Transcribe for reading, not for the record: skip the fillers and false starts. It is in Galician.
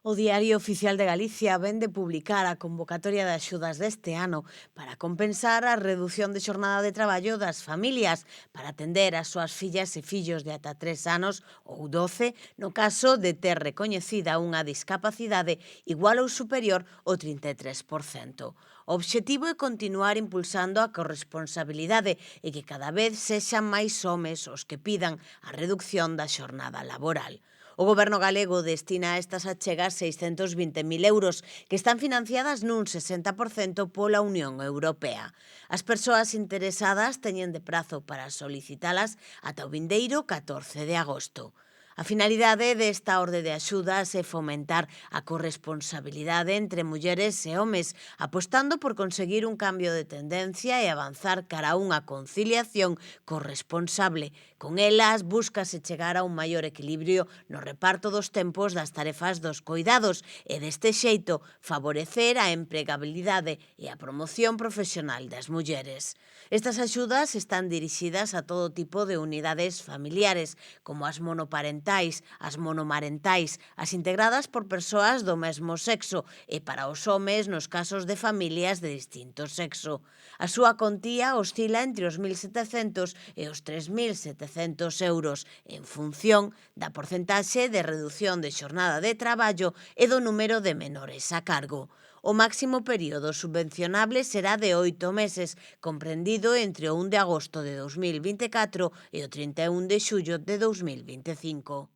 O Diario Oficial de Galicia vén de publicar a convocatoria de axudas deste ano para compensar a redución de xornada de traballo das familias para atender as súas fillas e fillos de ata 3 anos ou 12 no caso de ter recoñecida unha discapacidade igual ou superior ao 33%. O obxectivo é continuar impulsando a corresponsabilidade e que cada vez sexan máis homes os que pidan a reducción da xornada laboral. O Goberno galego destina a estas achegas 620.000 euros, que están financiadas nun 60% pola Unión Europea. As persoas interesadas teñen de prazo para solicitalas ata o vindeiro 14 de agosto. A finalidade desta orde de axudas é fomentar a corresponsabilidade entre mulleres e homes, apostando por conseguir un cambio de tendencia e avanzar cara a unha conciliación corresponsable. Con elas, búscase chegar a un maior equilibrio no reparto dos tempos das tarefas dos coidados e, deste xeito, favorecer a empregabilidade e a promoción profesional das mulleres. Estas axudas están dirixidas a todo tipo de unidades familiares, como as monoparentais, as monomarentais, as integradas por persoas do mesmo sexo e para os homes nos casos de familias de distinto sexo. A súa contía oscila entre os 1.700 e os 3.700 euros en función da porcentaxe de redución de xornada de traballo e do número de menores a cargo. O máximo período subvencionable será de 8 meses, comprendido entre o 1 de agosto de 2024 e o 31 de xullo de 2025.